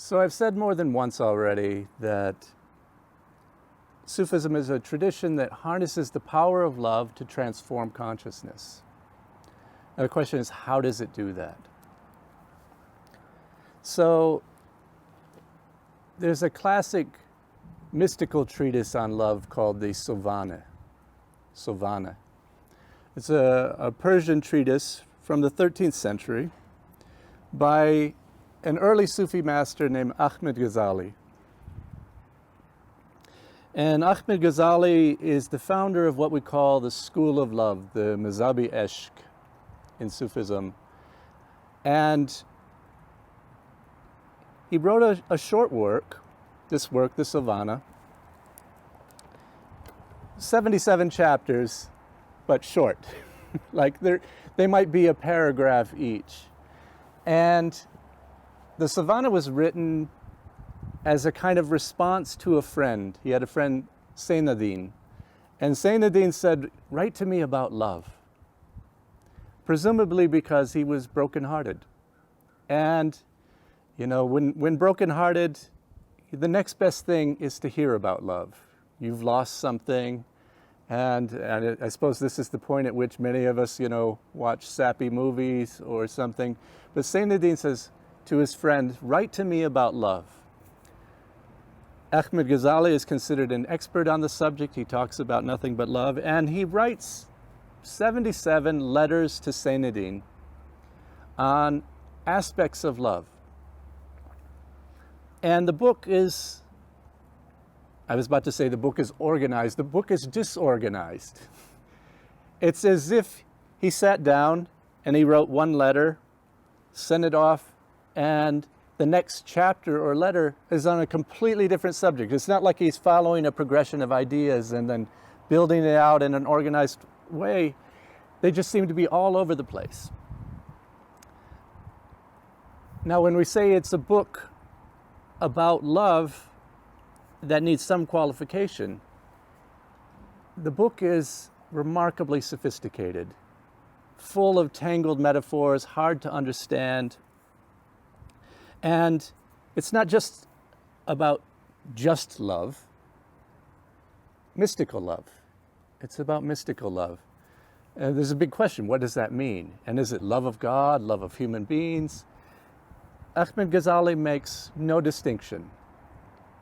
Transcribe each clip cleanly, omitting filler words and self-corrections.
So I've said more than once already that Sufism is a tradition that harnesses the power of love to transform consciousness. Now the question is, how does it do that? So there's a classic mystical treatise on love called the Sovana. It's a Persian treatise from the 13th century by an early Sufi master named Ahmed Ghazali. And Ahmed Ghazali is the founder of what we call the school of love, the mazhab-i eshq in Sufism. And he wrote a short work, the Sovana, 77 chapters, but short. Like they might be a paragraph each. And the Sovana was written as a kind of response to a friend. He had a friend, Seynaddin. And Seynaddin said, "Write to me about love." Presumably because he was brokenhearted. And, you know, when brokenhearted, the next best thing is to hear about love. You've lost something. And I suppose this is the point at which many of us, you know, watch sappy movies or something. But Seynaddin says to his friend, "Write to me about love." Ahmed Ghazali is considered an expert on the subject. He talks about nothing but love. And he writes 77 letters to Seynaddin on aspects of love. And the book is, I was about to say the book is organized. The book is disorganized. It's as if he sat down and he wrote one letter, sent it off, and the next chapter or letter is on a completely different subject. It's not like he's following a progression of ideas and then building it out in an organized way. They just seem to be all over the place. Now, when we say it's a book about love that needs some qualification, the book is remarkably sophisticated, full of tangled metaphors, hard to understand. And it's not just about just love, mystical love. It's about mystical love. And there's a big question, what does that mean? And is it love of God, love of human beings? Ahmed Ghazali makes no distinction.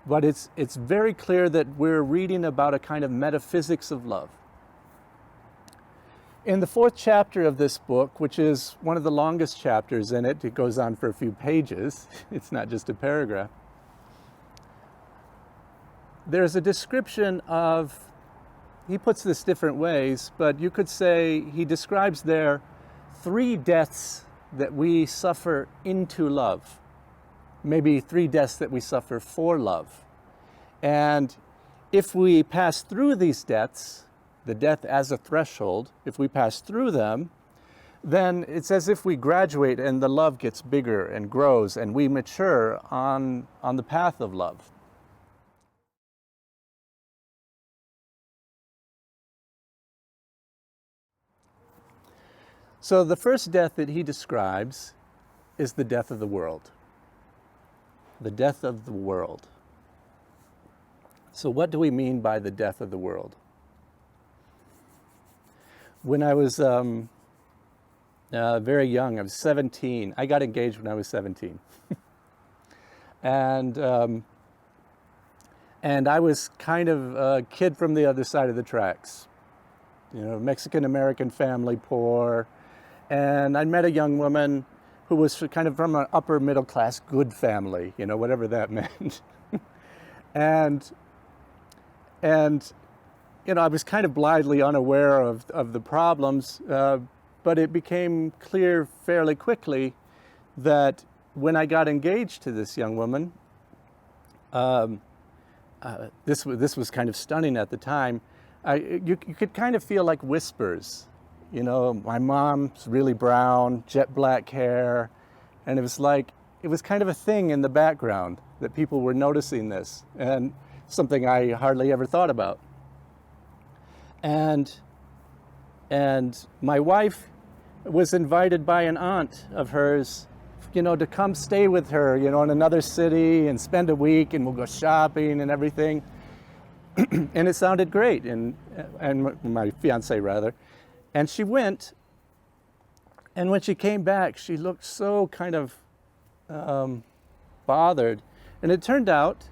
But it's very clear that we're reading about a kind of metaphysics of love. In the 4th chapter of this book, which is one of the longest chapters in it, it goes on for a few pages, it's not just a paragraph, there's a description of, he puts this different ways, but you could say he describes there 3 deaths that we suffer into love. Maybe 3 deaths that we suffer for love. And if we pass through these deaths, the death as a threshold, if we pass through them, then it's as if we graduate and the love gets bigger and grows and we mature on the path of love. So the first death that he describes is the death of the world. The death of the world. So what do we mean by the death of the world? When I was very young, I was 17. I got engaged when I was 17. And I was kind of a kid from the other side of the tracks. You know, Mexican-American family, poor. And I met a young woman who was kind of from an upper middle class good family, you know, whatever that meant. and you know, I was kind of blithely unaware of the problems, but it became clear fairly quickly that when I got engaged to this young woman, this was kind of stunning at the time. You could kind of feel like whispers. You know, my mom's really brown, jet black hair, and it was kind of a thing in the background that people were noticing this, and something I hardly ever thought about. And my wife was invited by an aunt of hers to come stay with her, in another city and spend a week, and we'll go shopping and everything. And it sounded great, and my fiance rather. And she went, and when she came back, she looked so kind of bothered. And it turned out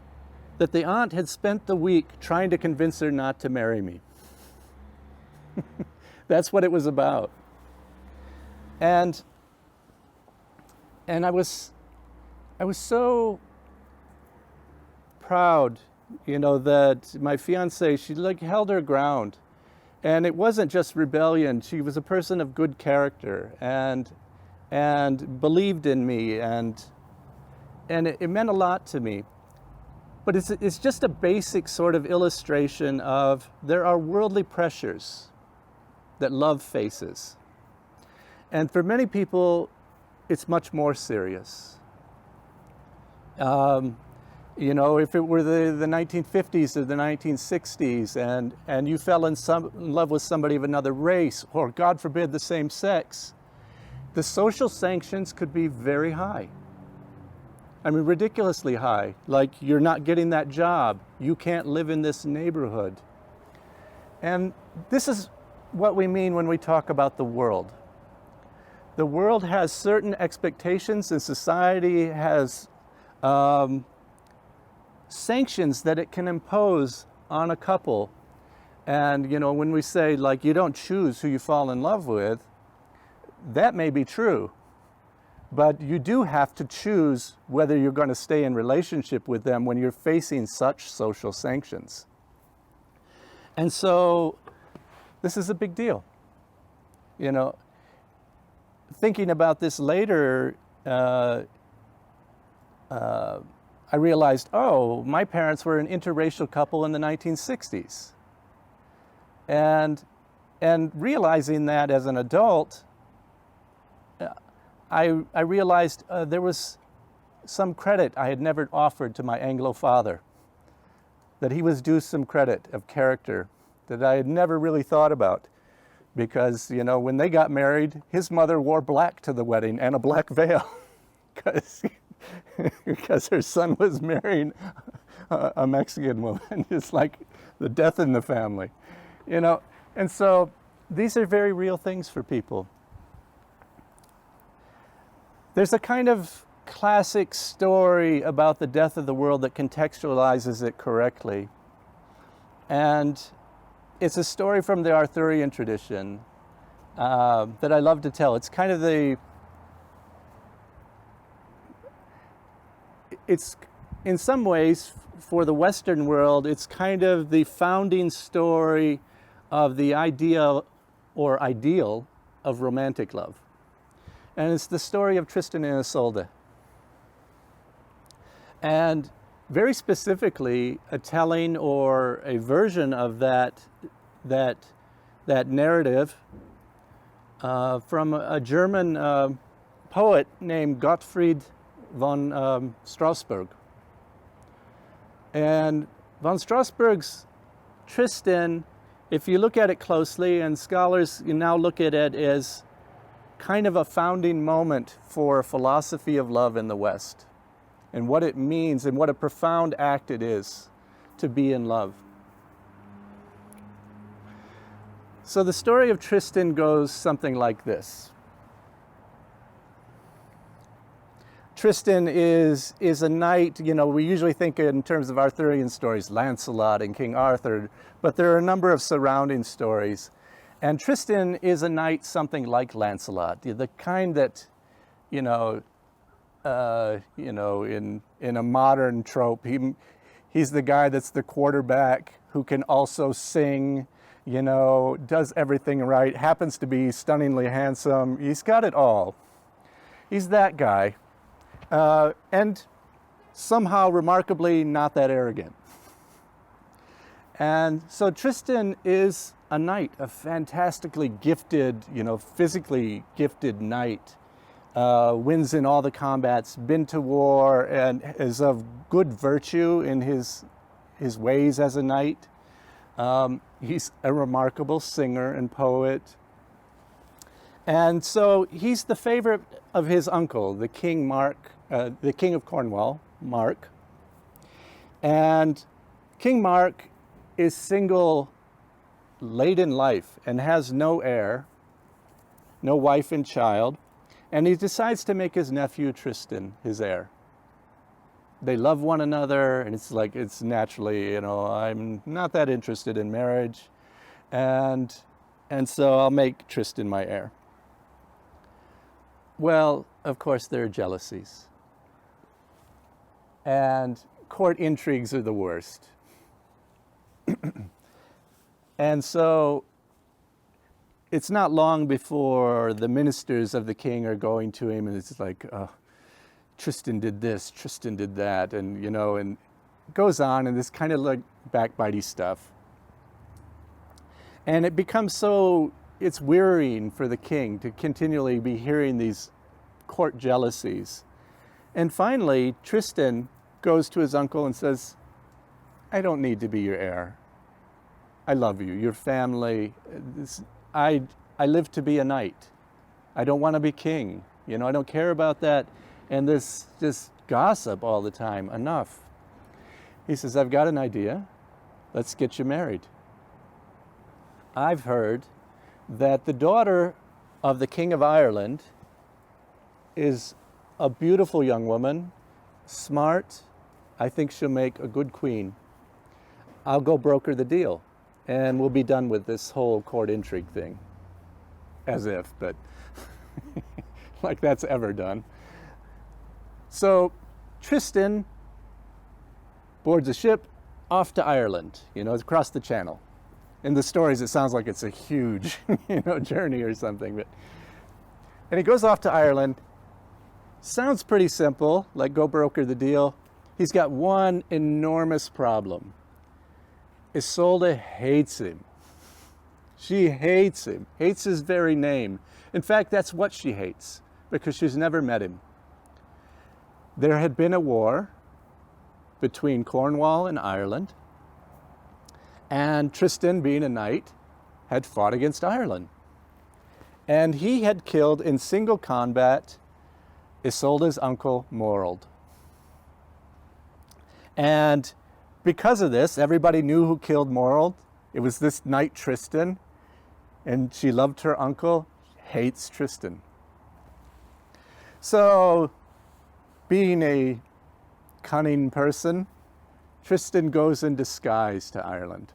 that the aunt had spent the week trying to convince her not to marry me. That's what it was about. And I was so proud, that my fiance, she held her ground. And it wasn't just rebellion. She was a person of good character and believed in me, and it meant a lot to me. But it's just a basic sort of illustration of there are worldly pressures that love faces. And for many people, it's much more serious. If it were the 1950s or the 1960s and you fell in love with somebody of another race, or God forbid, the same sex, the social sanctions could be very high. I mean, ridiculously high. Like, you're not getting that job. You can't live in this neighborhood. And this is what we mean when we talk about the world. The world has certain expectations, and society has sanctions that it can impose on a couple. And, when we say, you don't choose who you fall in love with, that may be true. But you do have to choose whether you're going to stay in relationship with them when you're facing such social sanctions. And so this is a big deal. Thinking about this later, I realized, my parents were an interracial couple in the 1960s. And realizing that as an adult, I realized there was some credit I had never offered to my Anglo father, that he was due some credit of character that I had never really thought about. Because, when they got married, his mother wore black to the wedding and a black veil because her son was marrying a Mexican woman. It's like the death in the family, And so these are very real things for people. There's a kind of classic story about the death of the world that contextualizes it correctly. And it's a story from the Arthurian tradition that I love to tell. It's kind of it's in some ways, for the Western world, it's kind of the founding story of the idea or ideal of romantic love. And it's the story of Tristan and Isolde. And very specifically, a telling or a version of that narrative from a German poet named Gottfried von Strasbourg. And von Strasbourg's Tristan, if you look at it closely, and scholars now look at it as kind of a founding moment for a philosophy of love in the West, and what it means and what a profound act it is to be in love. So the story of Tristan goes something like this. Tristan is a knight, we usually think in terms of Arthurian stories, Lancelot and King Arthur, but there are a number of surrounding stories. And Tristan is a knight something like Lancelot, the kind that, in a modern trope, he's the guy that's the quarterback who can also sing, does everything right, happens to be stunningly handsome. He's got it all. He's that guy. And somehow remarkably not that arrogant. And so Tristan is a knight, a fantastically gifted, physically gifted knight, wins in all the combats, been to war, and is of good virtue in his ways as a knight. He's a remarkable singer and poet. And so he's the favorite of his uncle, the King the King of Cornwall, Mark. And King Mark is single late in life and has no heir, no wife and child. And he decides to make his nephew Tristan his heir. They love one another, and it's naturally, I'm not that interested in marriage. And so I'll make Tristan my heir. Well, of course, there are jealousies. And court intrigues are the worst. And so it's not long before the ministers of the king are going to him, and it's like, Tristan did this, Tristan did that, and and it goes on, and this kind of like backbitey stuff. And it becomes it's wearying for the king to continually be hearing these court jealousies. And finally, Tristan goes to his uncle and says, I don't need to be your heir. I love you, your family. I live to be a knight. I don't want to be king. I don't care about that. And this just gossip all the time. Enough. He says, I've got an idea. Let's get you married. I've heard that the daughter of the King of Ireland is a beautiful young woman, smart. I think she'll make a good queen. I'll go broker the deal, and we'll be done with this whole court intrigue thing. As if, but like that's ever done. So Tristan boards a ship off to Ireland, it's across the channel. In the stories, it sounds like it's a huge, journey or something. And he goes off to Ireland. Sounds pretty simple, like go broker the deal. He's got one enormous problem. Isolde hates him. She hates him, hates his very name. In fact, that's what she hates, because she's never met him. There had been a war between Cornwall and Ireland, and Tristan, being a knight, had fought against Ireland. And he had killed in single combat Isolde's uncle, Morold. And because of this, everybody knew who killed Morold. It was this knight Tristan, and she loved her uncle, hates Tristan. So, being a cunning person, Tristan goes in disguise to Ireland.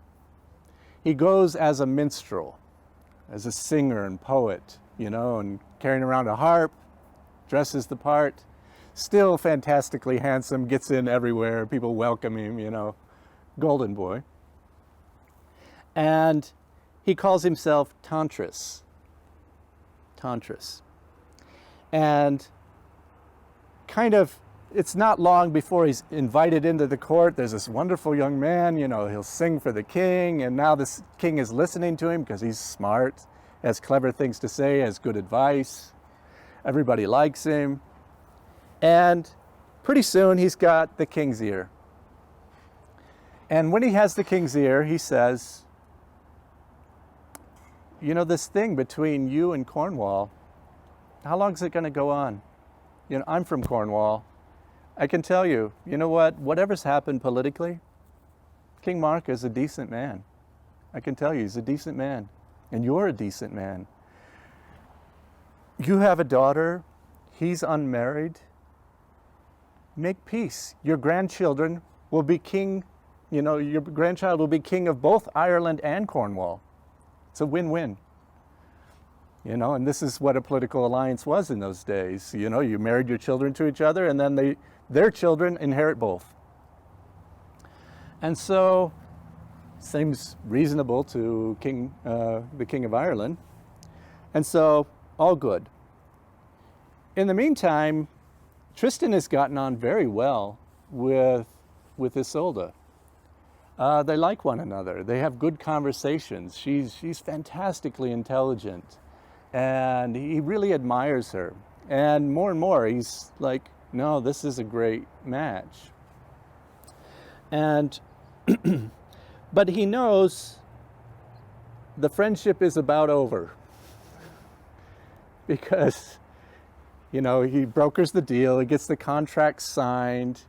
He goes as a minstrel, as a singer and poet, and carrying around a harp, dresses the part, still fantastically handsome, gets in everywhere, people welcome him, golden boy. And he calls himself Tantris. And it's not long before he's invited into the court. There's this wonderful young man, he'll sing for the king, and now this king is listening to him because he's smart, has clever things to say, has good advice. Everybody likes him. And pretty soon he's got the king's ear. And when he has the king's ear, he says, this thing between you and Cornwall, how long is it going to go on? I'm from Cornwall. I can tell you, whatever's happened politically, King Mark is a decent man. I can tell you, he's a decent man. And you're a decent man. You have a daughter. He's unmarried. Make peace. Your grandchildren will be king. Your grandchild will be king of both Ireland and Cornwall. It's a win-win. And this is what a political alliance was in those days. You married your children to each other, and then their children inherit both. And so, seems reasonable to the King of Ireland. And so, all good. In the meantime, Tristan has gotten on very well with Isolde. They like one another. They have good conversations. She's fantastically intelligent. And he really admires her. And more, he's like, no, this is a great match. And, but he knows the friendship is about over. because, he brokers the deal, he gets the contract signed,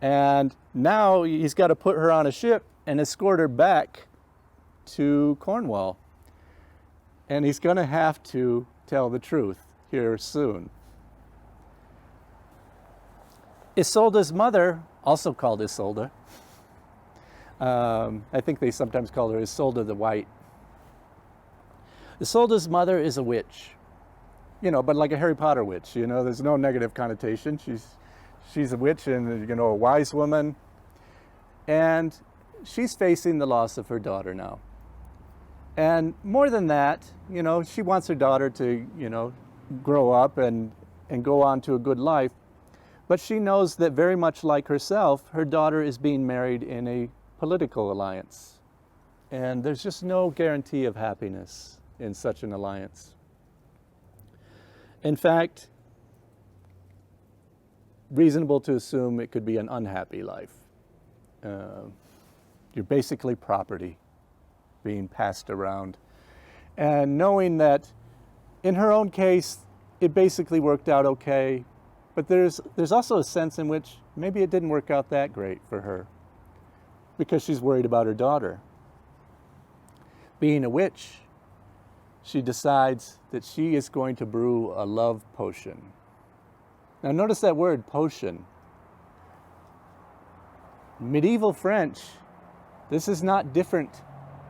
and now he's got to put her on a ship and escort her back to Cornwall. And he's going to have to tell the truth here soon. Isolde's mother, also called Isolde, I think they sometimes call her Isolde the White. Isolde's mother is a witch, but like a Harry Potter witch, there's no negative connotation. She's a witch and, a wise woman. And she's facing the loss of her daughter now. And more than that, she wants her daughter to, grow up and go on to a good life. But she knows that very much like herself, her daughter is being married in a political alliance. And there's just no guarantee of happiness in such an alliance. In fact, reasonable to assume it could be an unhappy life. You're basically property being passed around. And knowing that in her own case, it basically worked out okay, but there's also a sense in which maybe it didn't work out that great for her because she's worried about her daughter. Being a witch, she decides that she is going to brew a love potion. Now notice that word, potion. Medieval French, this is not different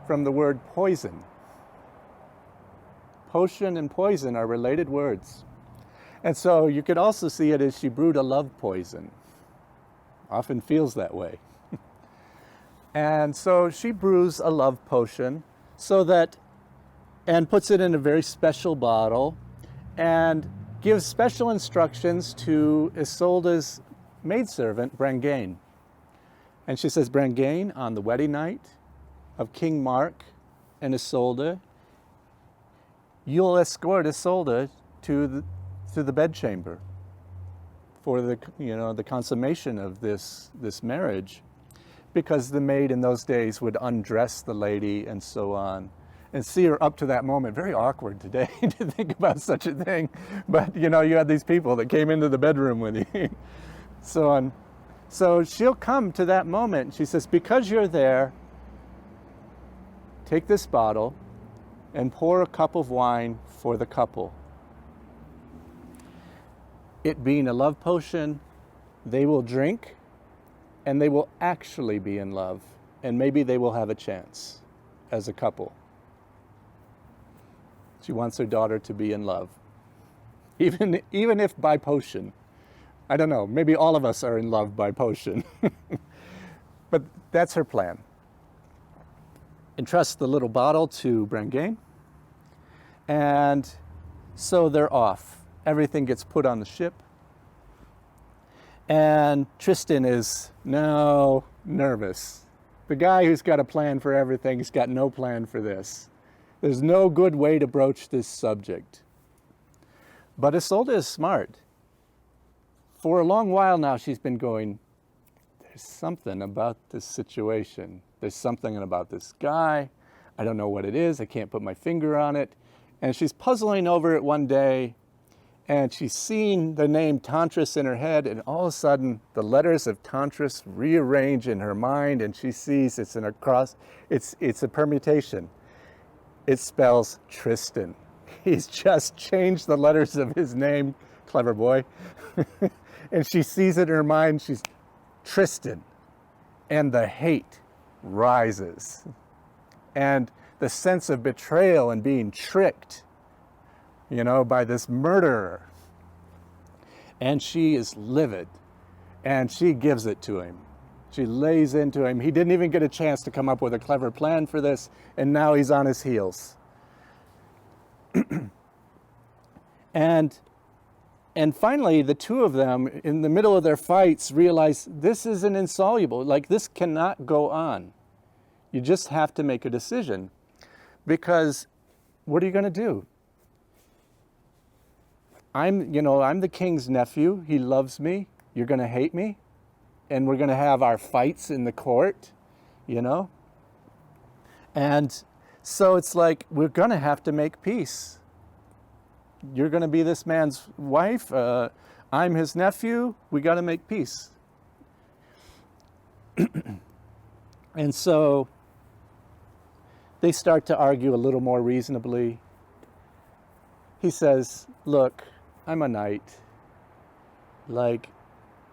from the word poison. Potion and poison are related words. And so you could also see it as she brewed a love poison. Often feels that way. And so she brews a love potion and puts it in a very special bottle and gives special instructions to Isolde's maidservant, Brangane. And she says, Brangane, on the wedding night of King Mark and Isolde, you'll escort Isolde to the bedchamber for the consummation of this marriage, because the maid in those days would undress the lady and so on, and see her up to that moment. Very awkward today to think about such a thing, but you had these people that came into the bedroom with you, so on. So she'll come to that moment. She says, because you're there, take this bottle and pour a cup of wine for the couple. It being a love potion, they will drink and they will actually be in love, and maybe they will have a chance as a couple. She wants her daughter to be in love, even if by potion. I don't know, maybe all of us are in love by potion. But that's her plan. Entrusts the little bottle to Brangane, and so they're off. Everything gets put on the ship, and Tristan is now nervous. The guy who's got a plan for everything has got no plan for this. There's no good way to broach this subject. But Isolde is smart. For a long while now, she's been going, there's something about this situation. There's something about this guy. I don't know what it is. I can't put my finger on it. And she's puzzling over it one day, and she's seeing the name Tantris in her head, and all of a sudden, the letters of Tantris rearrange in her mind, and she sees it's it's a permutation. It spells Tristan. He's just changed the letters of his name. Clever boy. And she sees it in her mind, she's Tristan. And the hate rises. And the sense of betrayal and being tricked, by this murderer. And she is livid. And she gives it to him. She lays into him. He didn't even get a chance to come up with a clever plan for this, and now he's on his heels. And finally, the two of them, in the middle of their fights, realize this is an insoluble, this cannot go on. You just have to make a decision, because what are you going to do? I'm the king's nephew. He loves me. You're going to hate me, and we're going to have our fights in the court, And so it's like, we're going to have to make peace. you're going to be this man's wife. I'm his nephew. We got to make peace. And so they start to argue a little more reasonably. He says, look, I'm a knight. Like,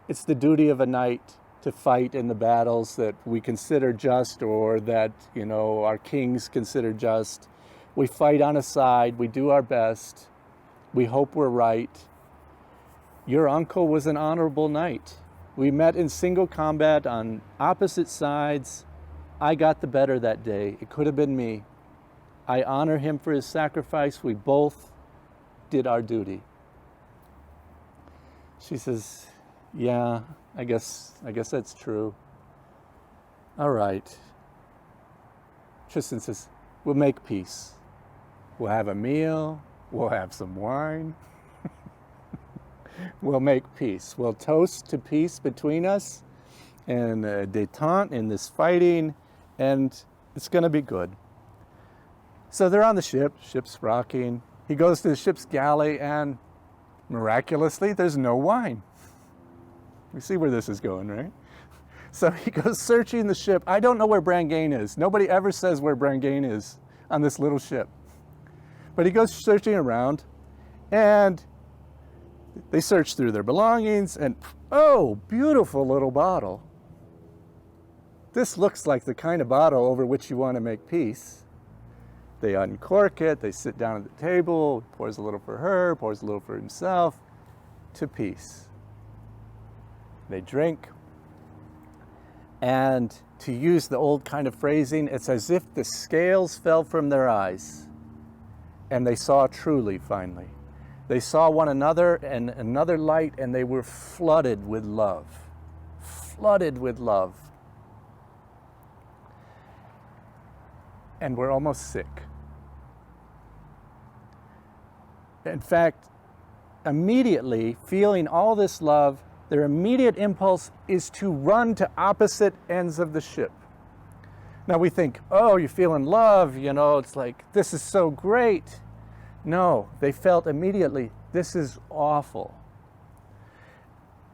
it's the duty of a knight to fight in the battles that we consider just, or that, our kings consider just. We fight on a side, we do our best, we hope we're right. Your uncle was an honorable knight. We met in single combat on opposite sides. I got the better that day. It could have been me. I honor him for his sacrifice. We both did our duty. She says, yeah, I guess that's true. All right. Tristan says, we'll make peace. We'll have a meal. We'll have some wine. We'll make peace. We'll toast to peace between us and détente in this fighting, and it's going to be good. So they're on the ship's rocking. He goes to the ship's galley, and miraculously, there's no wine. We see where this is going, right? So he goes searching the ship. I don't know where Brangaine is. Nobody ever says where Brangaine is on this little ship. But he goes searching around, and they search through their belongings, and oh, beautiful little bottle. This looks like the kind of bottle over which you want to make peace. They uncork it, they sit down at the table, pours a little for her, pours a little for himself, to peace. They drink, and to use the old kind of phrasing, it's as if the scales fell from their eyes, and they saw truly, finally. They saw one another and another light, and they were flooded with love. Flooded with love. And we're almost sick. In fact, immediately feeling all this love, their immediate impulse is to run to opposite ends of the ship. Now we think, oh, you're feeling love, it's like, this is so great. No, they felt immediately, this is awful.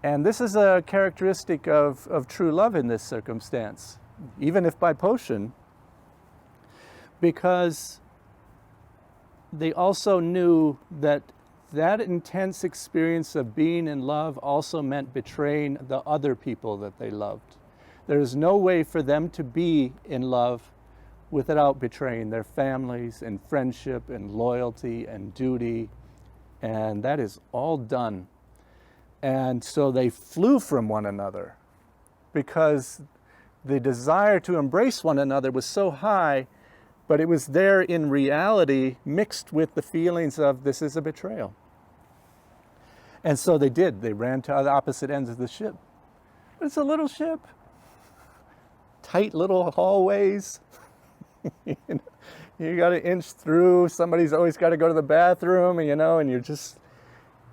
And this is a characteristic of true love in this circumstance, even if by potion, because they also knew that intense experience of being in love also meant betraying the other people that they loved. There is no way for them to be in love without betraying their families and friendship and loyalty and duty, and that is all done. And so they flew from one another because the desire to embrace one another was so high, but it was there in reality mixed with the feelings of this is a betrayal. And so they did. They ran to the opposite ends of the ship. But it's a little ship. Tight little hallways. You got to inch through. Somebody's always got to go to the bathroom, and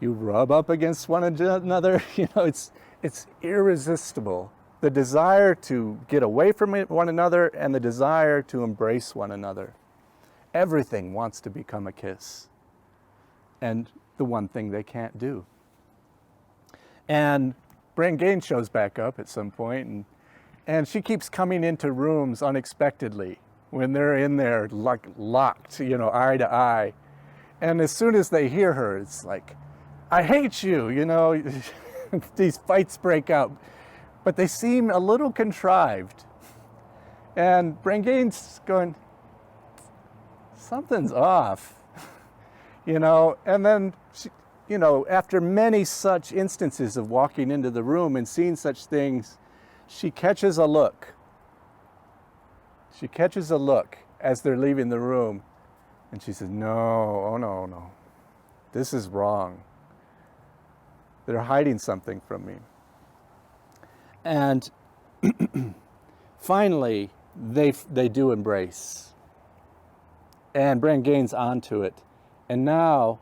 you rub up against one another. It's irresistible. The desire to get away from one another and the desire to embrace one another. Everything wants to become a kiss. And the one thing they can't do. And Brangaine shows back up at some point, and she keeps coming into rooms unexpectedly when they're in there like locked, eye to eye. And as soon as they hear her, it's like, I hate you, these fights break out. But they seem a little contrived. And Brangaine's going, something's off, and then, she, after many such instances of walking into the room and seeing such things, she catches a look. She catches a look as they're leaving the room, and she says, no, this is wrong. They're hiding something from me. And finally, they do embrace. And Brangaine's onto it. And now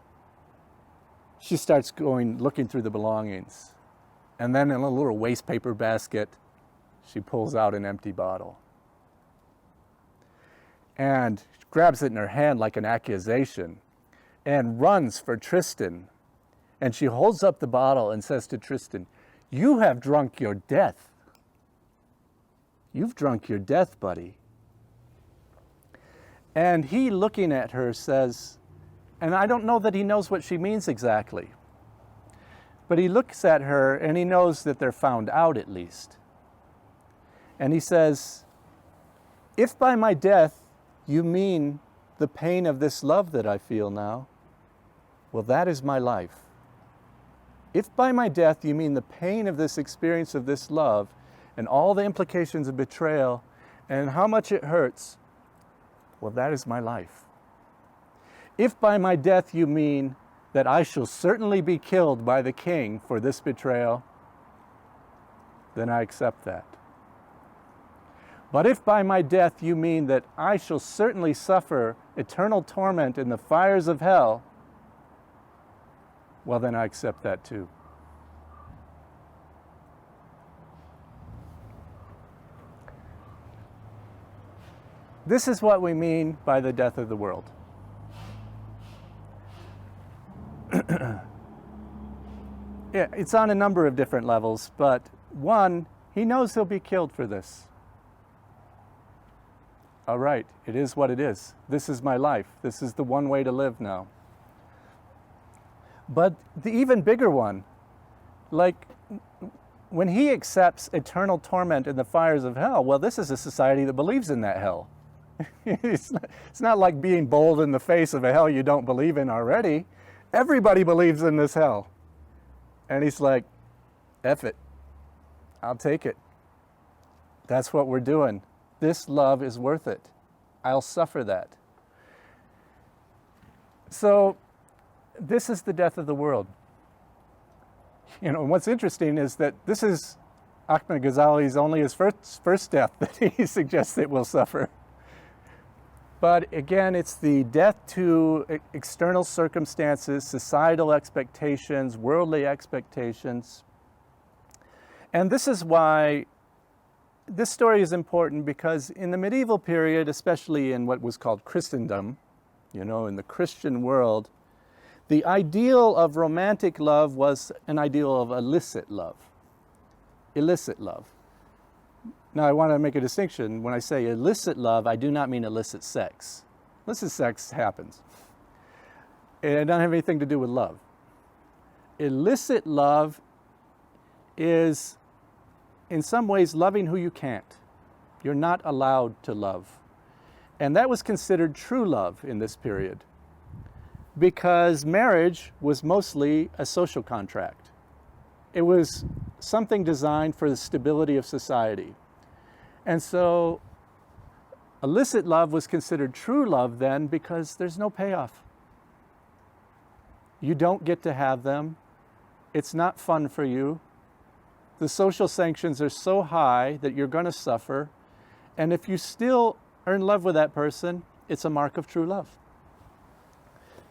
she starts looking through the belongings. And then in a little waste paper basket, she pulls out an empty bottle. And grabs it in her hand like an accusation. and runs for Tristan. And she holds up the bottle and says to Tristan, "You have drunk your death. You've drunk your death, buddy." And he, looking at her, says, and I don't know that he knows what she means exactly, but he looks at her and he knows that they're found out at least. And he says, "If by my death you mean the pain of this love that I feel now, well, that is my life. If by my death you mean the pain of this experience of this love and all the implications of betrayal and how much it hurts, well, that is my life. If by my death you mean that I shall certainly be killed by the king for this betrayal, then I accept that. But if by my death you mean that I shall certainly suffer eternal torment in the fires of hell, well, then I accept that too." This is what we mean by the death of the world. Yeah, it's on a number of different levels, but one, he knows he'll be killed for this. All right, it is what it is. This is my life. This is the one way to live now. But the even bigger one, like when he accepts eternal torment in the fires of hell, well, this is a society that believes in that hell. It's not like being bold in the face of a hell you don't believe in already. Everybody believes in this hell. And he's like, F it. I'll take it. That's what we're doing. This love is worth it. I'll suffer that. So this is the death of the world. You know, what's interesting is that this is Ahmed Ghazali's only his first death that he suggests it will suffer. But again, it's the death to external circumstances, societal expectations, worldly expectations. And this is why this story is important, because in the medieval period, especially in what was called Christendom, you know, in the Christian world, the ideal of romantic love was an ideal of illicit love. Illicit love. Now, I want to make a distinction. When I say illicit love, I do not mean illicit sex. Illicit sex happens. It doesn't have anything to do with love. Illicit love is, in some ways, loving who you can't. You're not allowed to love. And that was considered true love in this period, because marriage was mostly a social contract. It was something designed for the stability of society. And so illicit love was considered true love then, because there's no payoff. You don't get to have them. It's not fun for you. The social sanctions are so high that you're going to suffer. And if you still are in love with that person, it's a mark of true love.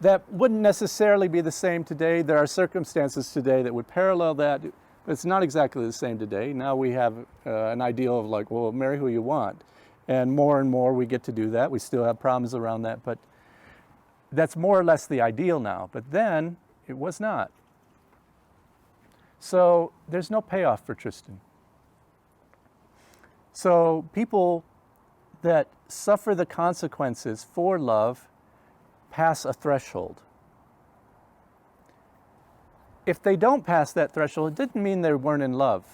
That wouldn't necessarily be the same today. There are circumstances today that would parallel that. It's not exactly the same today. Now we have an ideal of like, well, marry who you want. And more we get to do that. We still have problems around that, but that's more or less the ideal now. But then it was not. So there's no payoff for Tristan. So people that suffer the consequences for love pass a threshold. If they don't pass that threshold, it didn't mean they weren't in love.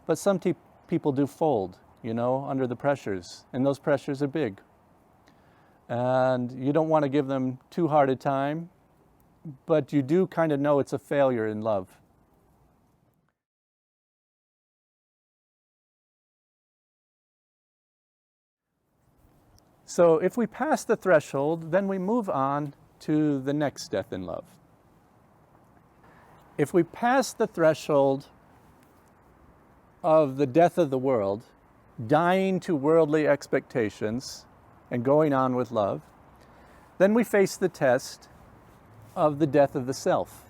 But some people do fold, you know, under the pressures. And those pressures are big. And you don't want to give them too hard a time, but you do kind of know it's a failure in love. So if we pass the threshold, then we move on to the next death in love. If we pass the threshold of the death of the world, dying to worldly expectations and going on with love, then we face the test of the death of the self.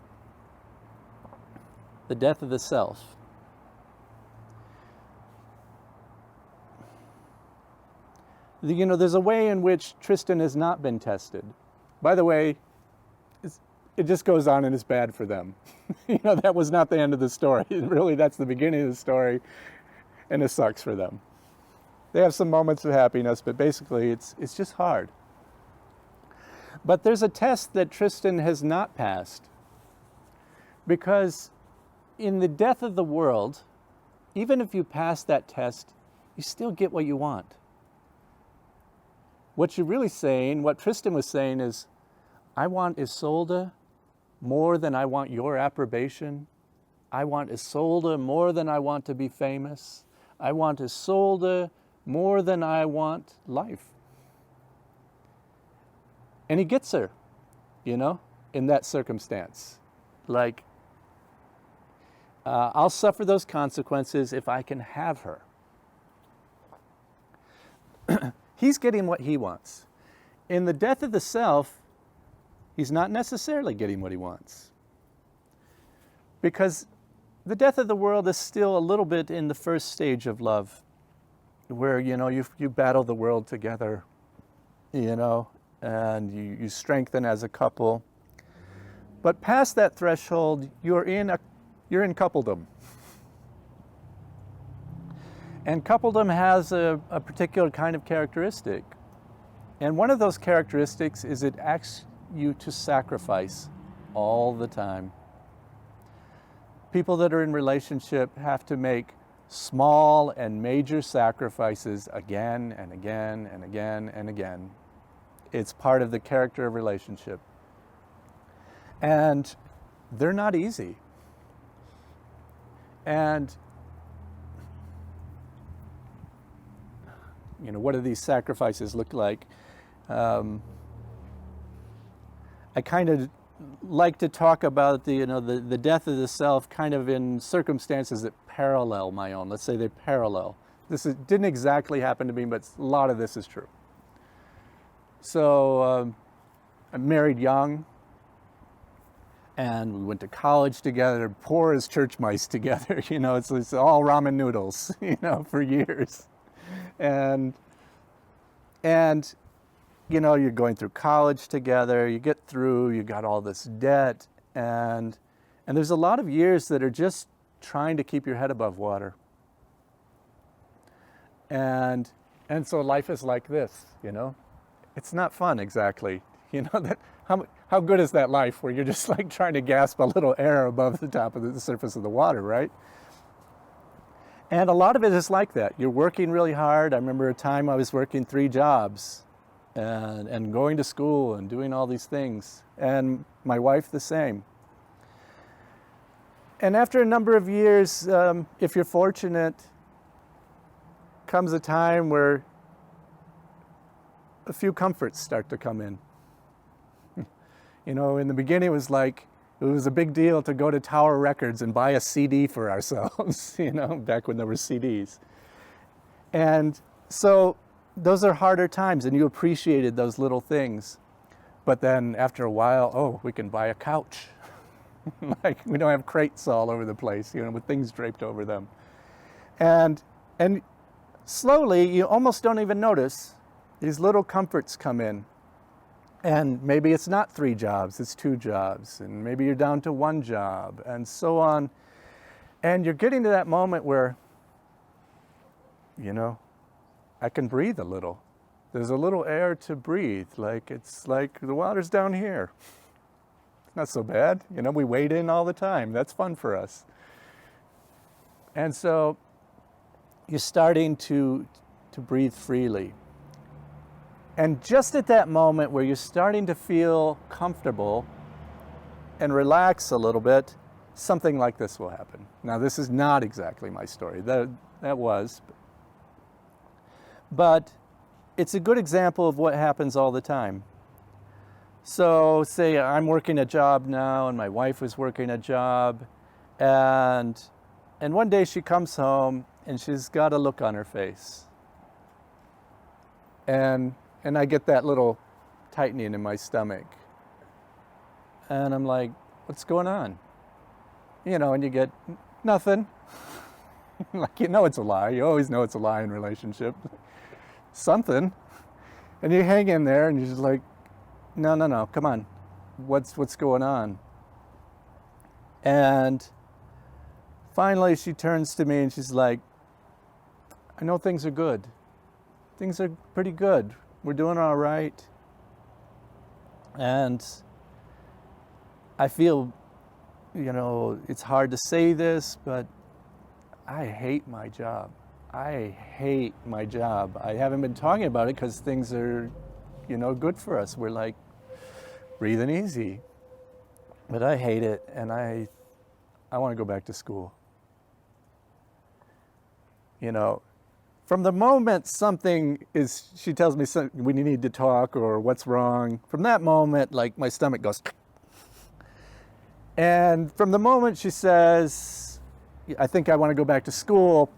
The death of the self. You know, there's a way in which Tristan has not been tested. By the way, it just goes on and it's bad for them. That was not the end of the story. Really, that's the beginning of the story, and it sucks for them. They have some moments of happiness, but basically it's just hard. But there's a test that Tristan has not passed, because in the death of the world, even if you pass that test, you still get what you want. What you're really saying, what Tristan was saying is, I want Isolde more than I want your approbation. I want Isolde more than I want to be famous. I want Isolde more than I want life. And he gets her, in that circumstance. Like, I'll suffer those consequences if I can have her. He's getting what he wants. In the death of the self, he's not necessarily getting what he wants. Because the death of the world is still a little bit in the first stage of love, where, you battle the world together, and you strengthen as a couple. But past that threshold, you're in coupledom. And coupledom has a particular kind of characteristic. And one of those characteristics is it asks you to sacrifice all the time. People that are in relationship have to make small and major sacrifices again and again and again and again. It's part of the character of relationship. And they're not easy. And what do these sacrifices look like? I kind of like to talk about the death of the self kind of in circumstances that parallel my own. Let's say they parallel. Didn't exactly happen to me, but a lot of this is true. So I married young, and we went to college together, poor as church mice together. It's all ramen noodles, for years. And you're going through college together, you get through, you got all this debt, and there's a lot of years that are just trying to keep your head above water. And so life is like this, It's not fun exactly. That how good is that life where you're just like trying to gasp a little air above the top of the surface of the water, right? And a lot of it is like that. You're working really hard. I remember a time I was working 3 jobs and going to school and doing all these things. And my wife the same. And after a number of years, if you're fortunate, comes a time where a few comforts start to come in. In the beginning it was a big deal to go to Tower Records and buy a CD for ourselves, back when there were CDs. And so those are harder times, and you appreciated those little things. But then after a while, we can buy a couch. Like, we don't have crates all over the place, with things draped over them. And slowly, you almost don't even notice, these little comforts come in. And maybe it's not 3 jobs, it's 2 jobs. And maybe you're down to 1 job, and so on. And you're getting to that moment where, I can breathe a little. There's a little air to breathe. It's like the water's down here. It's not so bad. We wade in all the time. That's fun for us. And so you're starting to breathe freely. And just at that moment where you're starting to feel comfortable and relax a little bit, something like this will happen. Now, this is not exactly my story. That was. But it's a good example of what happens all the time. So say I'm working a job now, and my wife was working a job, and one day she comes home, and she's got a look on her face. And I get that little tightening in my stomach. And I'm like, what's going on? And you get nothing. Like, it's a lie. You always know it's a lie in relationship. Something. And you hang in there and you're just like, no, come on. what's going on? And finally she turns to me and she's like, I know things are good. Things are pretty good. We're doing all right. And I feel, it's hard to say this, but I hate my job. I hate my job. I haven't been talking about it because things are, good for us. We're like breathing easy. But I hate it, and I want to go back to school. From the moment she tells me we need to talk or what's wrong, from that moment, like my stomach goes. And from the moment she says, I think I want to go back to school,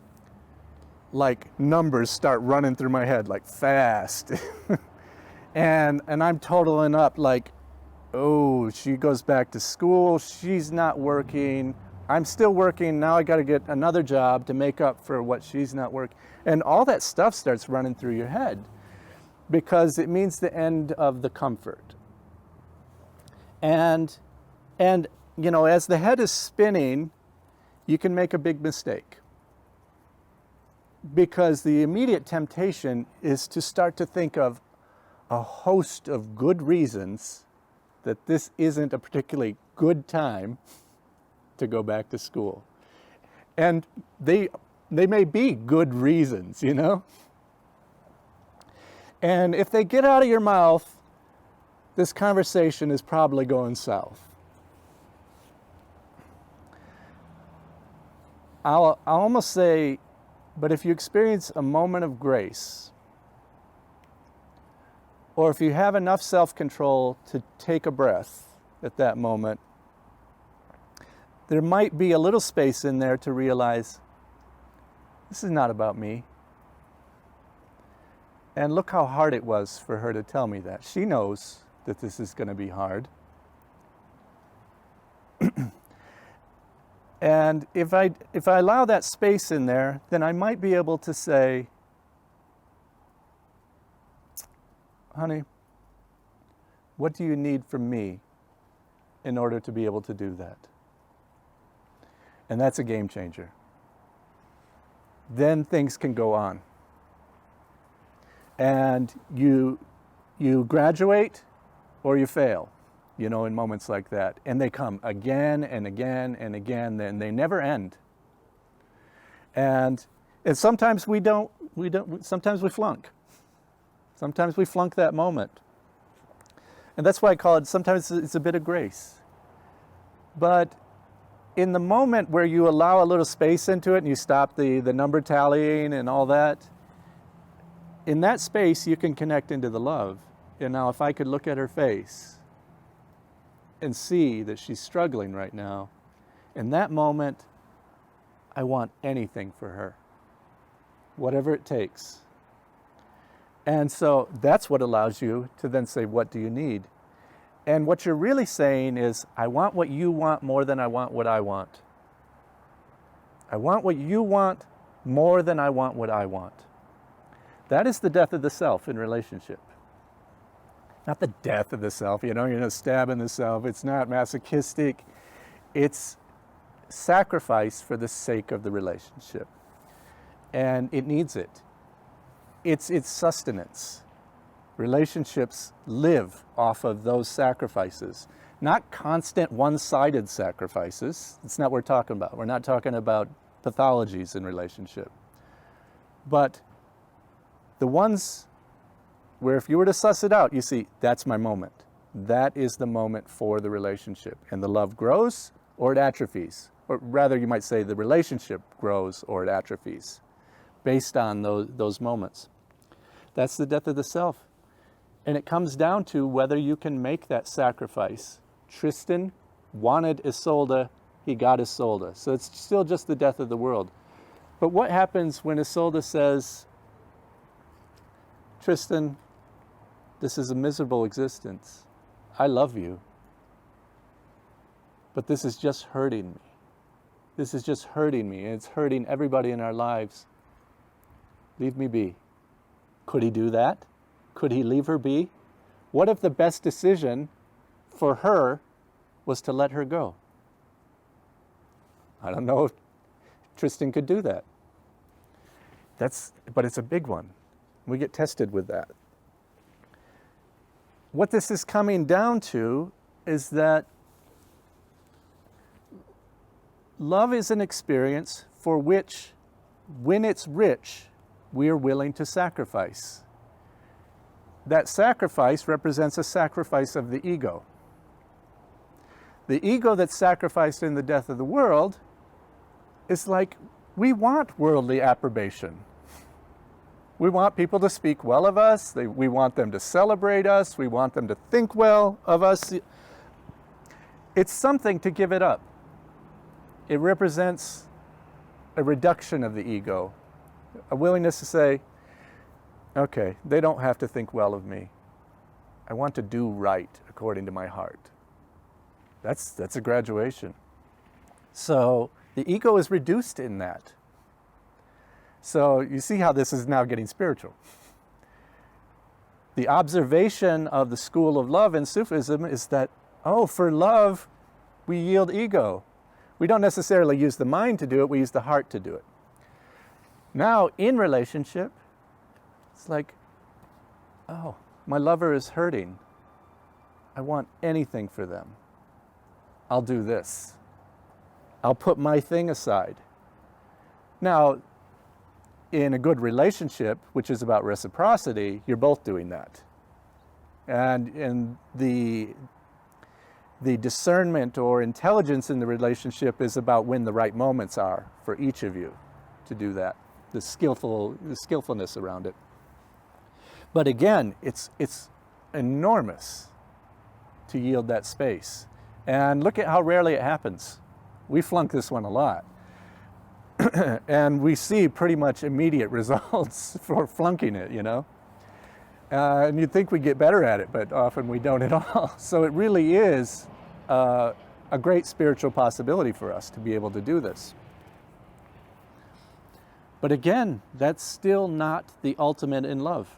like numbers start running through my head like fast. and I'm totaling up like, oh, she goes back to school, she's not working, I'm still working, now I got to get another job to make up for what she's not working. And all that stuff starts running through your head because it means the end of the comfort. And as the head is spinning, you can make a big mistake. Because the immediate temptation is to start to think of a host of good reasons that this isn't a particularly good time to go back to school. And they may be good reasons, And if they get out of your mouth, this conversation is probably going south. I'll almost say, but if you experience a moment of grace, or if you have enough self-control to take a breath at that moment, there might be a little space in there to realize, this is not about me. And look how hard it was for her to tell me that. She knows that this is going to be hard. And if I allow that space in there, then I might be able to say, honey, what do you need from me in order to be able to do that? And that's a game changer. Then things can go on. And you graduate or you fail, in moments like that. And they come again and again and again, and they never end. And sometimes we don't, sometimes we flunk. Sometimes we flunk that moment. And that's why I call it, sometimes it's a bit of grace. But in the moment where you allow a little space into it and you stop the number tallying and all that, in that space you can connect into the love. And now if I could look at her face and see that she's struggling right now, in that moment, I want anything for her, whatever it takes. And so that's what allows you to then say, what do you need? And what you're really saying is, I want what you want more than I want what I want. I want what you want more than I want what I want. That is the death of the self in relationship. Not the death of the self, you're not stabbing the self. It's not masochistic. It's sacrifice for the sake of the relationship. And it needs it. It's sustenance. Relationships live off of those sacrifices. Not constant one-sided sacrifices. It's not what we're talking about. We're not talking about pathologies in relationship. But the ones where if you were to suss it out, you see, that's my moment. That is the moment for the relationship. And the love grows or it atrophies. Or rather, you might say the relationship grows or it atrophies based on those moments. That's the death of the self. And it comes down to whether you can make that sacrifice. Tristan wanted Isolde, he got Isolde. So it's still just the death of the world. But what happens when Isolde says, Tristan, this is a miserable existence. I love you. But this is just hurting me. This is just hurting me, and it's hurting everybody in our lives. Leave me be. Could he do that? Could he leave her be? What if the best decision for her was to let her go. I don't know if Tristan could do that. But it's a big one. We get tested with that. What this is coming down to is that love is an experience for which, when it's rich, we are willing to sacrifice. That sacrifice represents a sacrifice of the ego. The ego that's sacrificed in the death of the world is like, we want worldly approbation. We want people to speak well of us. We want them to celebrate us. We want them to think well of us. It's something to give it up. It represents a reduction of the ego, a willingness to say, okay, they don't have to think well of me. I want to do right according to my heart. That's a graduation. So the ego is reduced in that. So you see how this is now getting spiritual. The observation of the school of love in Sufism is that, oh, for love, we yield ego. We don't necessarily use the mind to do it, we use the heart to do it. Now, in relationship, it's like, oh, my lover is hurting. I want anything for them. I'll do this. I'll put my thing aside. Now, in a good relationship, which is about reciprocity, you're both doing that. And the discernment or intelligence in the relationship is about when the right moments are for each of you to do that, the skillfulness around it. But again, it's enormous to yield that space. And look at how rarely it happens. We flunk this one a lot. And we see pretty much immediate results for flunking it, you know. And you'd think we'd get better at it, but often we don't at all. So it really is a great spiritual possibility for us to be able to do this. But again, that's still not the ultimate in love.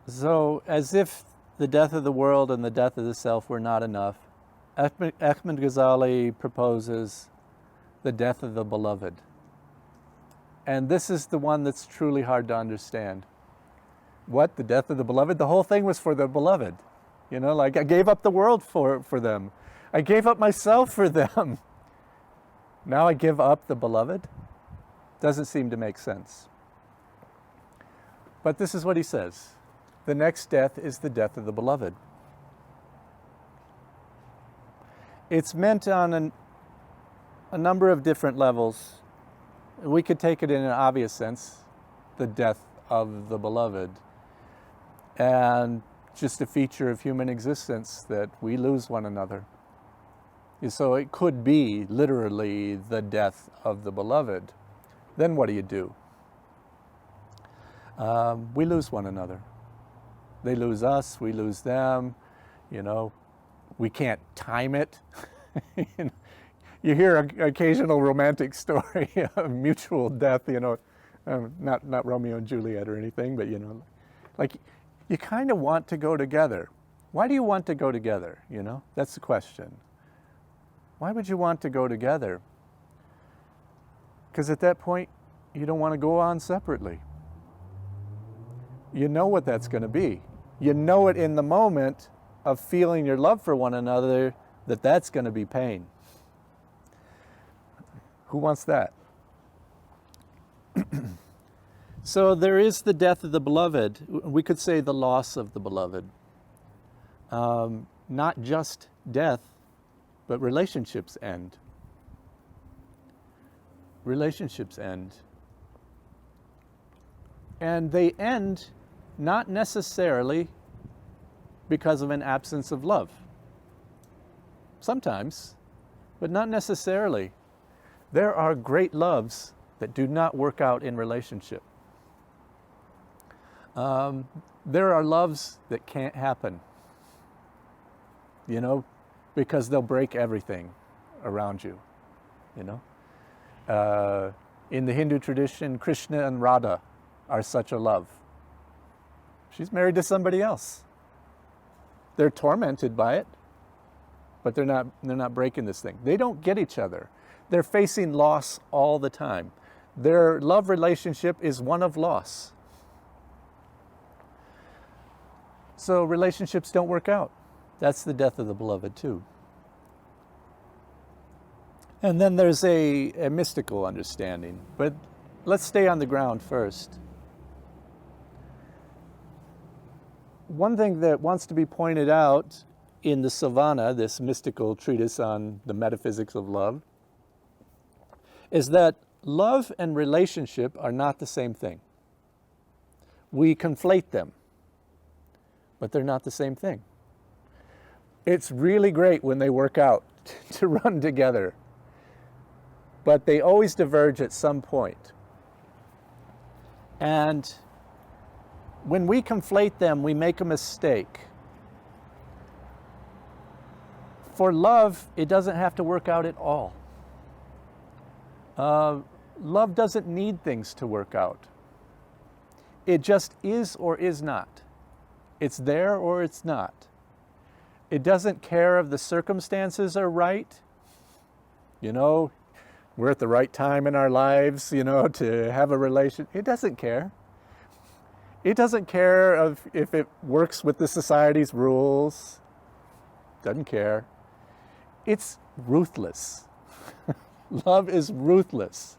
So, as if the death of the world and the death of the self were not enough, Ahmed Ghazali proposes the death of the beloved. And this is the one that's truly hard to understand. What? The death of the beloved? The whole thing was for the beloved. You know, like I gave up the world for them. I gave up myself for them. Now I give up the beloved? Doesn't seem to make sense. But this is what he says. The next death is the death of the beloved. It's meant on a number of different levels. We could take it in an obvious sense, the death of the beloved, and just a feature of human existence that we lose one another. So it could be literally the death of the beloved. Then what do? We lose one another. They lose us, we lose them, you know. We can't time it. You hear an occasional romantic story of mutual death, you know, not Romeo and Juliet or anything, but, you know, like you kind of want to go together. Why do you want to go together, you know? That's the question. Why would you want to go together? Because at that point, you don't want to go on separately. You know what that's going to be. You know it in the moment of feeling your love for one another, that's going to be pain. Who wants that? So there is the death of the beloved. We could say the loss of the beloved. Not just death, but relationships end. Relationships end. And they end not necessarily because of an absence of love. Sometimes, but not necessarily. There are great loves that do not work out in relationship. There are loves that can't happen, you know, because they'll break everything around you, you know. In the Hindu tradition, Krishna and Radha are such a love. She's married to somebody else. They're tormented by it, but they're not breaking this thing. They don't get each other. They're facing loss all the time. Their love relationship is one of loss. So relationships don't work out. That's the death of the beloved too. And then there's a mystical understanding, but let's stay on the ground first. One thing that wants to be pointed out in the Savana, this mystical treatise on the metaphysics of love, is that love and relationship are not the same thing. We conflate them, but they're not the same thing. It's really great when they work out to run together, but they always diverge at some point. And when we conflate them, we make a mistake. For love, it doesn't have to work out at all. Love doesn't need things to work out. It just is or is not. It's there or it's not. It doesn't care if the circumstances are right. You know, we're at the right time in our lives, you know, to have a relation. It doesn't care. It doesn't care if it works with the society's rules. Doesn't care. It's ruthless. Love is ruthless.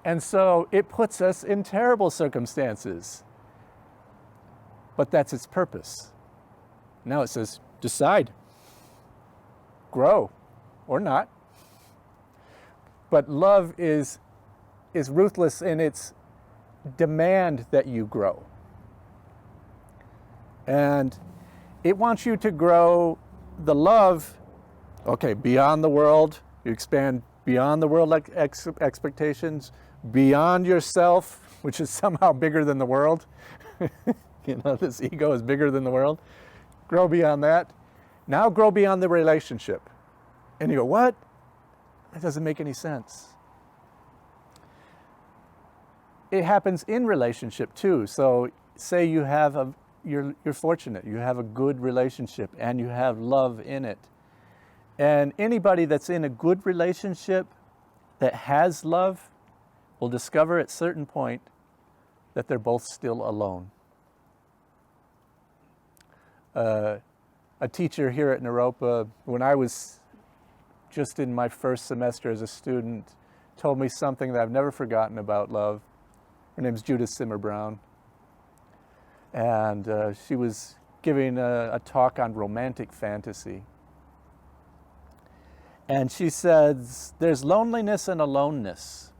And so it puts us in terrible circumstances. But that's its purpose. Now it says, decide. Grow or not. But love is ruthless in its demand that you grow. And it wants you to grow the love, okay, beyond the world. You expand beyond the world expectations, beyond yourself, which is somehow bigger than the world. You know, this ego is bigger than the world. Grow beyond that. Now grow beyond the relationship. And you go, what? That doesn't make any sense. It happens in relationship too. So say you have you're fortunate, you have a good relationship and you have love in it. And anybody that's in a good relationship that has love will discover at a certain point that they're both still alone. A teacher here at Naropa, when I was just in my first semester as a student, told me something that I've never forgotten about love. Her name's Judith Simmer Brown. And she was giving a talk on romantic fantasy. And she says, there's loneliness and aloneness.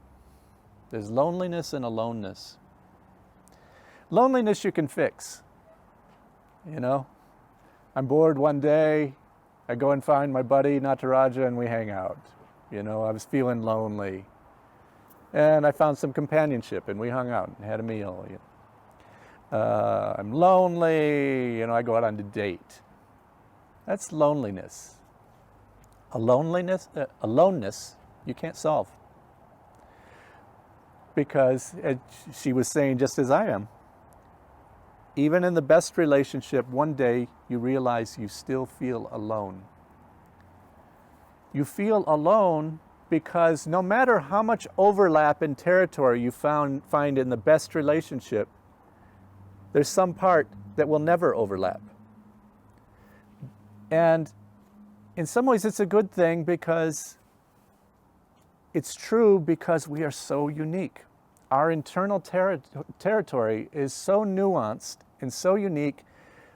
There's loneliness and aloneness. Loneliness you can fix. You know, I'm bored one day, I go and find my buddy Nataraja and we hang out. You know, I was feeling lonely. And I found some companionship and we hung out and had a meal. You know. I'm lonely, you know, I go out on a date. That's loneliness. Aloneness you can't solve. Because she was saying, just as I am, even in the best relationship, one day you realize you still feel alone. You feel alone because no matter how much overlap in territory you find in the best relationship, there's some part that will never overlap. And in some ways it's a good thing because it's true because we are so unique. Our internal territory is so nuanced and so unique,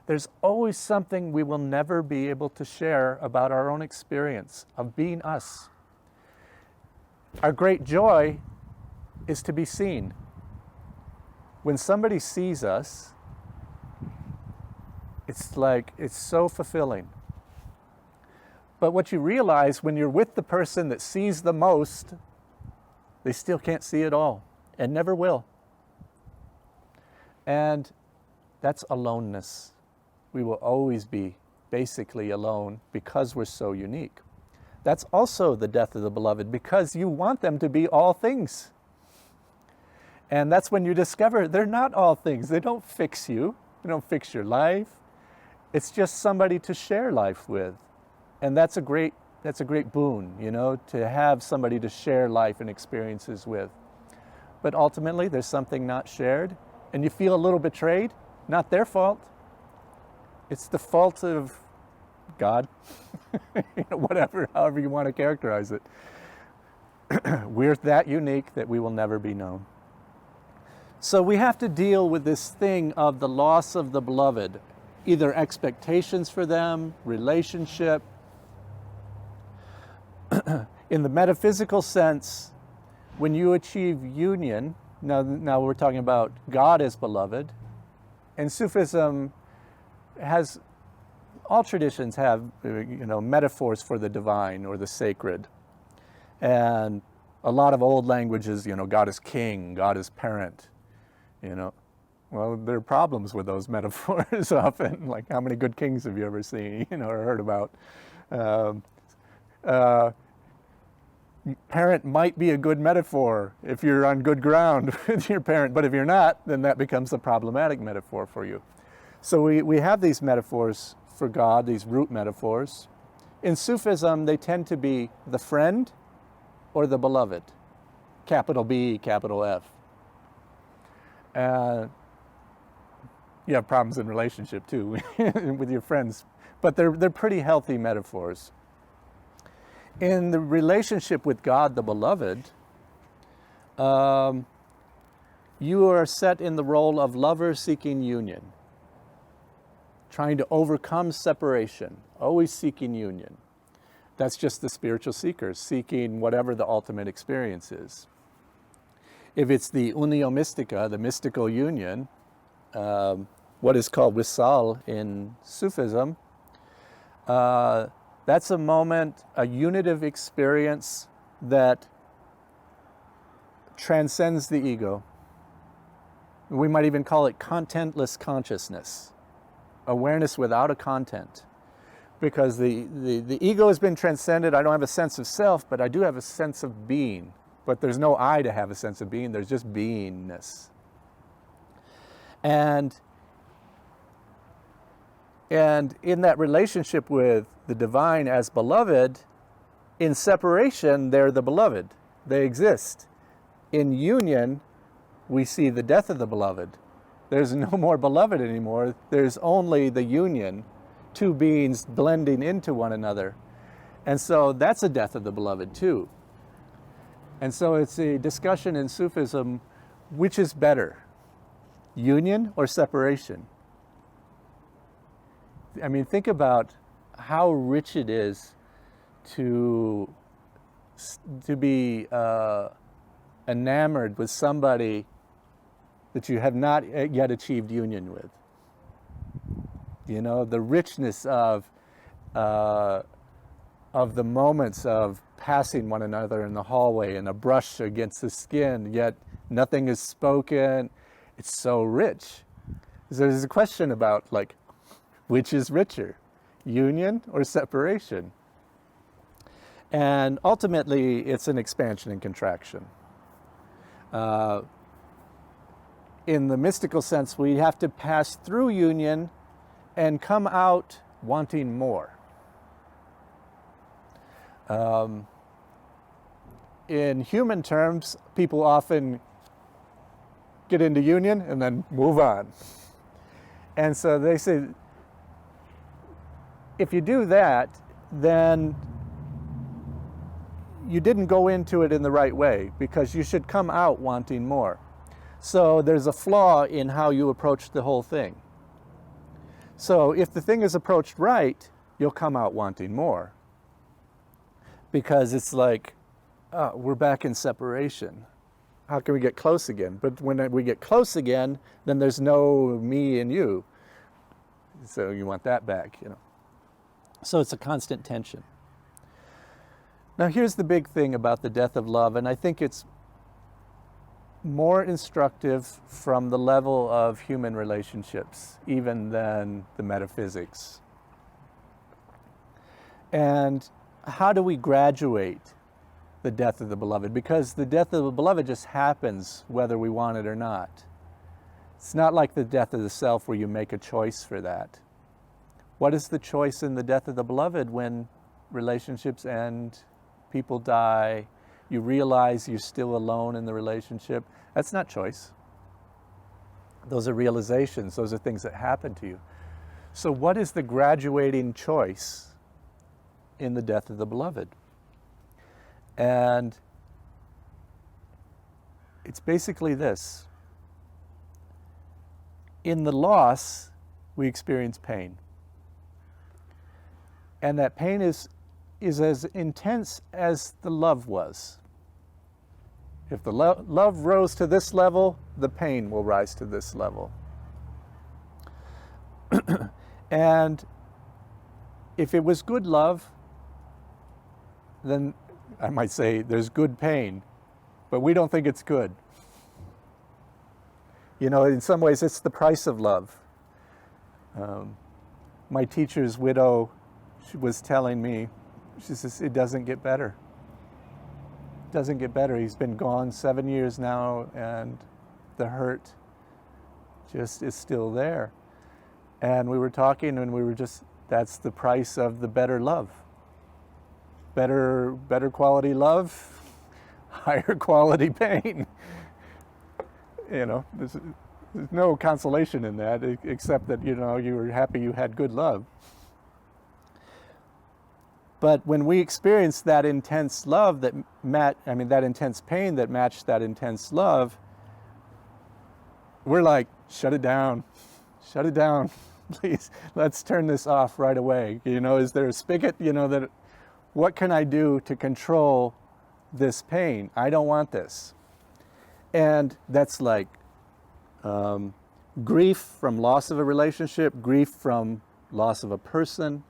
there's always something we will never be able to share about our own experience of being us. Our great joy is to be seen. When somebody sees us, it's so fulfilling. But what you realize when you're with the person that sees the most, they still can't see it all and never will. And that's aloneness. We will always be basically alone because we're so unique. That's also the death of the beloved because you want them to be all things. And that's when you discover they're not all things. They don't fix you. They don't fix your life. It's just somebody to share life with. And that's a great boon, you know, to have somebody to share life and experiences with. But ultimately, there's something not shared, and you feel a little betrayed. Not their fault. It's the fault of God, you know, whatever, however you want to characterize it. We're that unique that we will never be known. So we have to deal with this thing of the loss of the beloved, either expectations for them, relationship. In the metaphysical sense, when you achieve union, now we're talking about God as beloved, and Sufism has, all traditions have, you know, metaphors for the divine or the sacred. And a lot of old languages, you know, God is king, God is parent, you know. Well, there are problems with those metaphors often, like how many good kings have you ever seen, you know, or heard about? Parent might be a good metaphor if you're on good ground with your parent, but if you're not, then that becomes a problematic metaphor for you. So we have these metaphors for God, these root metaphors. In Sufism, they tend to be the friend or the beloved, capital B, capital F. You have problems in relationship too with your friends, but they're pretty healthy metaphors. In the relationship with God, the beloved, you are set in the role of lover seeking union, trying to overcome separation, always seeking union. That's just the spiritual seekers, seeking whatever the ultimate experience is. If it's the unio mystica, the mystical union, what is called wisal in Sufism, that's a moment, a unitive experience that transcends the ego. We might even call it contentless consciousness, awareness without a content. Because the ego has been transcended. I don't have a sense of self, but I do have a sense of being. But there's no I to have a sense of being, there's just beingness. And in that relationship with the divine as beloved, in separation, they're the beloved. They exist. In union, we see the death of the beloved. There's no more beloved anymore. There's only the union, two beings blending into one another. And so that's a death of the beloved too. And so it's a discussion in Sufism, which is better, union or separation? I mean, think about how rich it is to be enamored with somebody that you have not yet achieved union with. You know, the richness of the moments of passing one another in the hallway and a brush against the skin, yet nothing is spoken. It's so rich. So there's a question about, like, which is richer, union or separation? And ultimately, it's an expansion and contraction. In the mystical sense, we have to pass through union and come out wanting more. In human terms, people often get into union and then move on. And so they say, if you do that, then you didn't go into it in the right way, because you should come out wanting more. So there's a flaw in how you approach the whole thing. So if the thing is approached right, you'll come out wanting more. Because it's like, oh, we're back in separation. How can we get close again? But when we get close again, then there's no me and you. So you want that back, you know. So it's a constant tension. Now here's the big thing about the death of love, and I think it's more instructive from the level of human relationships, even than the metaphysics. And how do we graduate the death of the beloved, because the death of the beloved just happens whether we want it or not. It's not like the death of the self where you make a choice for that. What is the choice in the death of the beloved? When relationships end, people die, you realize you're still alone in the relationship. That's not choice. Those are realizations. Those are things that happen to you. So what is the graduating choice in the death of the beloved? And it's basically this. In the loss, we experience pain. And that pain is as intense as the love was. If the love rose to this level, the pain will rise to this level. And if it was good love, then I might say there's good pain, but we don't think it's good. You know, in some ways, it's the price of love. My teacher's widow, she was telling me, she says, it doesn't get better. It doesn't get better. He's been gone 7 years now, and the hurt just is still there. And we were talking, and we were just, that's the price of the better love. Better quality love, higher quality pain. You know, there's no consolation in that, except that, you know, you were happy you had good love. But when we experience that intense love that that intense pain that matched that intense love, we're like, shut it down, please, let's turn this off right away. You know, is there a spigot, you know, that, what can I do to control this pain? I don't want this. And that's like grief from loss of a relationship, grief from loss of a person.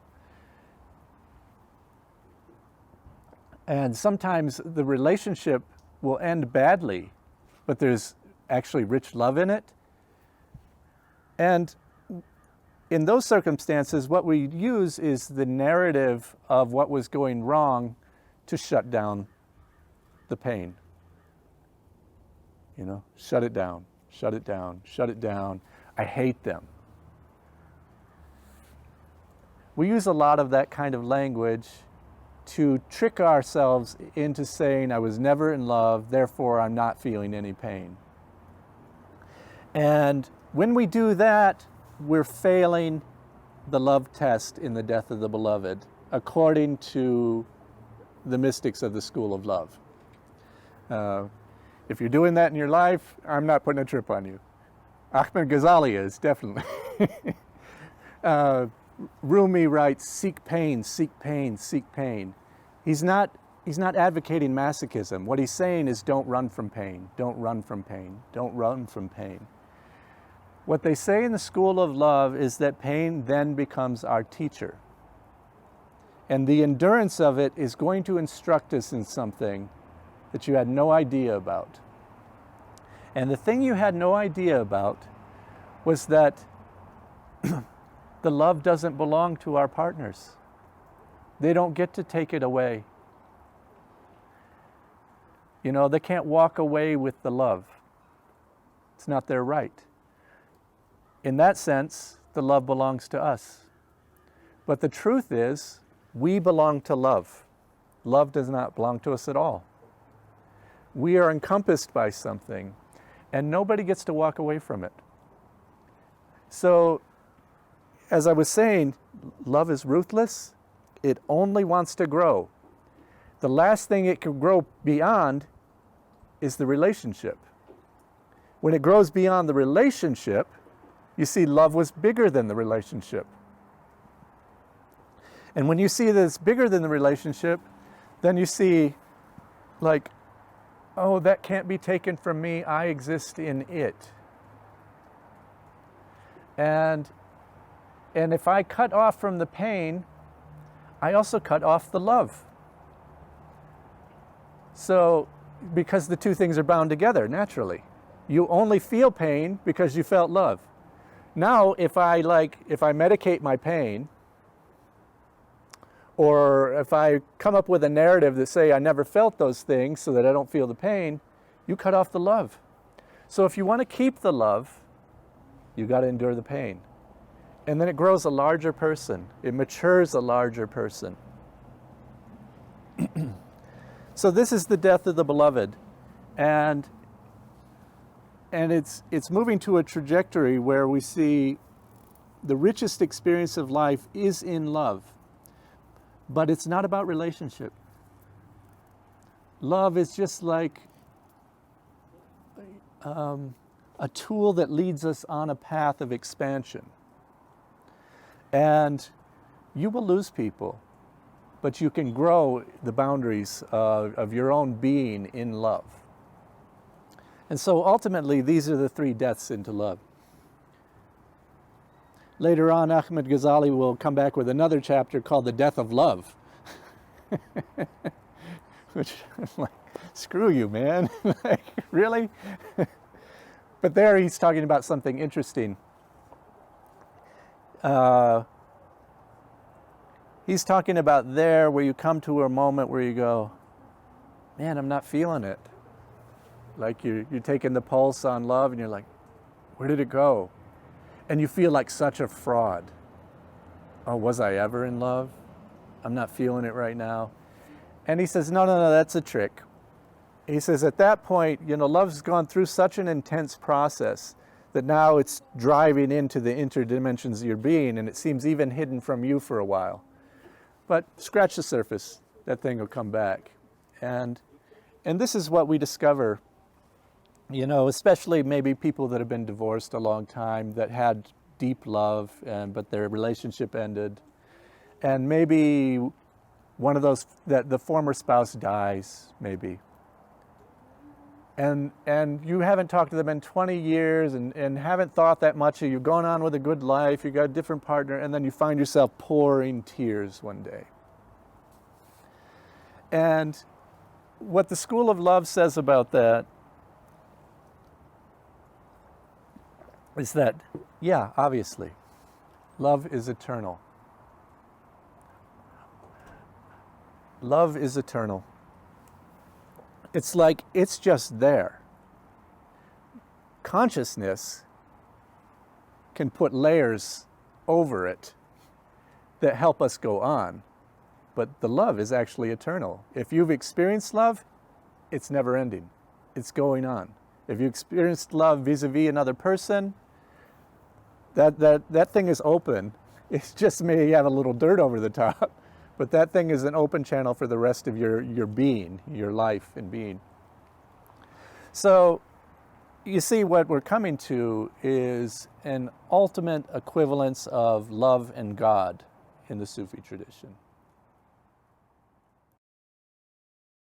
And sometimes the relationship will end badly, but there's actually rich love in it. And in those circumstances, what we use is the narrative of what was going wrong to shut down the pain. You know, shut it down, shut it down, shut it down. I hate them. We use a lot of that kind of language to trick ourselves into saying, I was never in love, therefore I'm not feeling any pain. And when we do that, we're failing the love test in the death of the beloved, according to the mystics of the school of love. If you're doing that in your life, I'm not putting a trip on you. Ahmed Ghazali is, definitely. Rumi writes, seek pain, seek pain, seek pain. He's not advocating masochism. What he's saying is don't run from pain, don't run from pain, don't run from pain. What they say in the school of love is that pain then becomes our teacher. And the endurance of it is going to instruct us in something that you had no idea about. And the thing you had no idea about was that the love doesn't belong to our partners. They don't get to take it away. You know, they can't walk away with the love. It's not their right. In that sense, the love belongs to us. But the truth is, we belong to love. Love does not belong to us at all. We are encompassed by something, and nobody gets to walk away from it. So, as I was saying, love is ruthless. It only wants to grow. The last thing it can grow beyond is the relationship. When it grows beyond the relationship, you see love was bigger than the relationship. And when you see that it's bigger than the relationship, then you see, like, oh, that can't be taken from me. I exist in it. And if I cut off from the pain, I also cut off the love. So, because the two things are bound together, naturally. You only feel pain because you felt love. Now, if I medicate my pain, Or if I come up with a narrative that say I never felt those things so that I don't feel the pain, you cut off the love. So if you want to keep the love, you got to endure the pain. And then it grows a larger person. It matures a larger person. So this is the death of the beloved. And it's moving to a trajectory where we see the richest experience of life is in love. But it's not about relationship. Love is just like a tool that leads us on a path of expansion. And you will lose people, but you can grow the boundaries of your own being in love. And so ultimately, these are the three deaths into love. Later on, Ahmed Ghazali will come back with another chapter called The Death of Love. Which, I'm like, screw you, man. Like, really? But there he's talking about something interesting. He's talking about there where you come to a moment where you go, man, I'm not feeling it. Like you're taking the pulse on love and you're like, where did it go? And you feel like such a fraud. Oh, was I ever in love? I'm not feeling it right now. And he says, no, that's a trick. He says, at that point, love's gone through such an intense process that now it's driving into the interdimensions of your being, and it seems even hidden from you for a while. But scratch the surface, that thing will come back. And this is what we discover, especially maybe people that have been divorced a long time, that had deep love, but their relationship ended. And maybe one of those, that the former spouse dies, maybe. And you haven't talked to them in 20 years and haven't thought that much of you, going on with a good life, you got a different partner, and then you find yourself pouring tears one day. And what the School of Love says about that is that, yeah, obviously, love is eternal. Love is eternal. It's like it's just there. Consciousness can put layers over it that help us go on, but the love is actually eternal. If you've experienced love, it's never ending. It's going on. If you experienced love vis-a-vis another person, that thing is open. It's just may have a little dirt over the top. But that thing is an open channel for the rest of your being, your life and being. So you see, what we're coming to is an ultimate equivalence of love and God in the Sufi tradition.